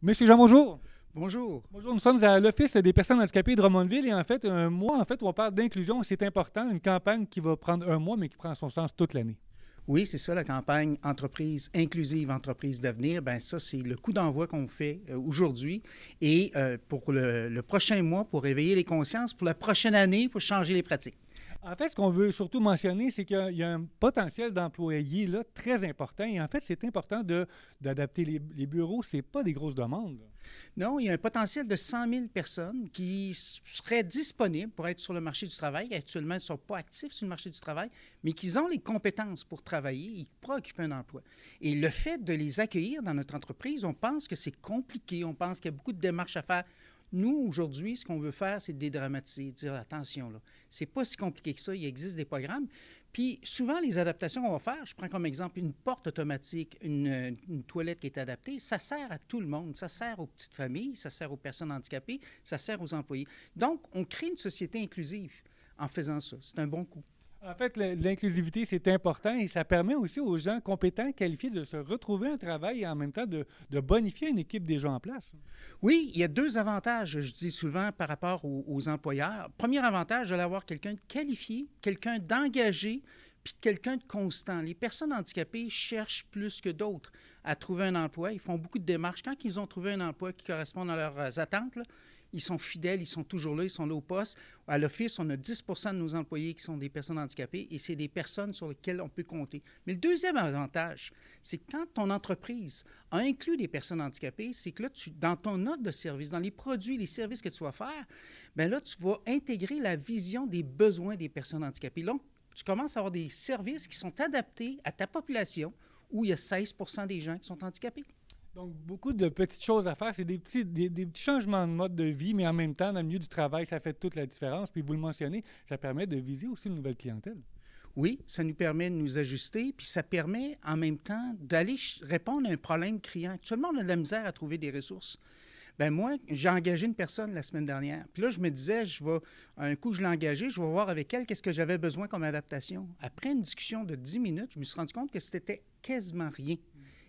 Monsieur Jean, bonjour. Bonjour. Bonjour, nous sommes à l'Office des personnes handicapées de Drummondville et en fait, un mois, où on parle d'inclusion, c'est important, une campagne qui va prendre un mois, mais qui prend son sens toute l'année. Oui, c'est ça la campagne Entreprise inclusive, entreprise d'avenir. Ben ça, c'est le coup d'envoi qu'on fait aujourd'hui. Et pour le prochain mois, pour réveiller les consciences, pour la prochaine année, pour changer les pratiques. En fait, ce qu'on veut surtout mentionner, c'est qu'il y a un potentiel d'employés là, très important. Et en fait, c'est important d'adapter les bureaux. Ce n'est pas des grosses demandes. Non, il y a un potentiel de 100 000 personnes qui seraient disponibles pour être sur le marché du travail. Actuellement, elles ne sont pas actifs sur le marché du travail, mais qui ont les compétences pour travailler et pour occuper un emploi. Et le fait de les accueillir dans notre entreprise, on pense que c'est compliqué, on pense qu'il y a beaucoup de démarches à faire. Nous, aujourd'hui, ce qu'on veut faire, c'est de dédramatiser, dire attention, là, c'est pas si compliqué que ça, il existe des programmes. Puis souvent, les adaptations qu'on va faire, je prends comme exemple une porte automatique, une toilette qui est adaptée, ça sert à tout le monde. Ça sert aux petites familles, ça sert aux personnes handicapées, ça sert aux employés. Donc, on crée une société inclusive en faisant ça. C'est un bon coup. En fait, l'inclusivité, c'est important et ça permet aussi aux gens compétents, qualifiés de se retrouver un travail et en même temps de bonifier une équipe déjà en place. Oui, il y a deux avantages, je dis souvent, par rapport aux employeurs. Premier avantage, de l'avoir quelqu'un de qualifié, quelqu'un d'engagé, puis quelqu'un de constant. Les personnes handicapées cherchent plus que d'autres à trouver un emploi. Ils font beaucoup de démarches. Quand ils ont trouvé un emploi qui correspond à leurs attentes, là, ils sont fidèles, ils sont toujours là, ils sont là au poste. À l'Office, on a 10 de nos employés qui sont des personnes handicapées et c'est des personnes sur lesquelles on peut compter. Mais le deuxième avantage, c'est que quand ton entreprise a inclus des personnes handicapées, c'est que là, dans ton offre de service, dans les produits, les services que tu vas faire, bien là, tu vas intégrer la vision des besoins des personnes handicapées. Donc, tu commences à avoir des services qui sont adaptés à ta population où il y a 16 des gens qui sont handicapés. Donc, beaucoup de petites choses à faire. C'est des petits changements de mode de vie, mais en même temps, dans le milieu du travail, ça fait toute la différence. Puis, vous le mentionnez, ça permet de viser aussi une nouvelle clientèle. Oui, ça nous permet de nous ajuster, puis ça permet en même temps d'aller répondre à un problème criant. Actuellement, on a de la misère à trouver des ressources. Ben moi, j'ai engagé une personne la semaine dernière. Puis là, je me disais, un coup que je l'ai engagée, je vais voir avec elle qu'est-ce que j'avais besoin comme adaptation. Après une discussion de 10 minutes, je me suis rendu compte que c'était quasiment rien.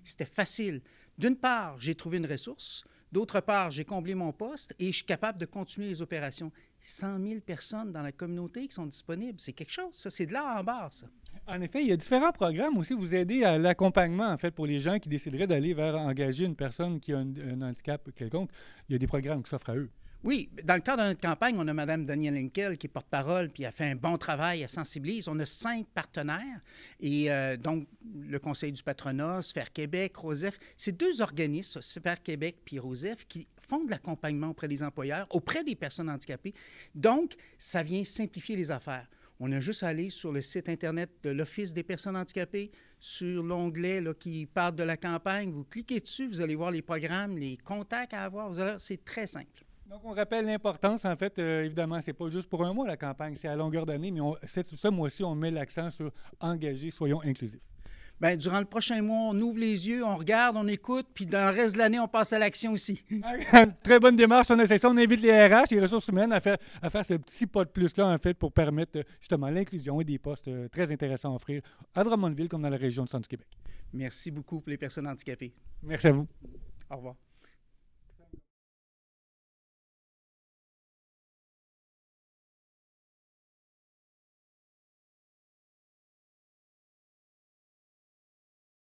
C'était facile. D'une part, j'ai trouvé une ressource. D'autre part, j'ai comblé mon poste et je suis capable de continuer les opérations. 100 000 personnes dans la communauté qui sont disponibles, c'est quelque chose. Ça, c'est de là en bas, ça. En effet, il y a différents programmes aussi. Vous aidez à l'accompagnement, en fait, pour les gens qui décideraient d'aller vers engager une personne qui a un handicap quelconque. Il y a des programmes qui s'offrent à eux. Oui, dans le cadre de notre campagne, on a Mme Danielle Henkel qui est porte-parole, puis elle fait un bon travail, elle sensibilise. On a 5 partenaires, et donc le Conseil du patronat, Sphère Québec, Rosef, c'est 2 organismes, Sphère Québec puis Rosef, qui font de l'accompagnement auprès des employeurs, auprès des personnes handicapées. Donc, ça vient simplifier les affaires. On a juste à aller sur le site Internet de l'Office des personnes handicapées, sur l'onglet là, qui parle de la campagne. Vous cliquez dessus, vous allez voir les programmes, les contacts à avoir. C'est très simple. Donc, on rappelle l'importance, en fait, évidemment, c'est pas juste pour un mois la campagne, c'est à longueur d'année, mais ce mois-ci, on met l'accent sur engager, soyons inclusifs. Bien, durant le prochain mois, on ouvre les yeux, on regarde, on écoute, puis dans le reste de l'année, on passe à l'action aussi. Très bonne démarche, on essaie ça. On invite les RH, les ressources humaines, à faire ce petit pas de plus-là, en fait, pour permettre justement l'inclusion et des postes très intéressants à offrir à Drummondville comme dans la région de Centre-Québec. Merci beaucoup pour les personnes handicapées. Merci à vous. Au revoir.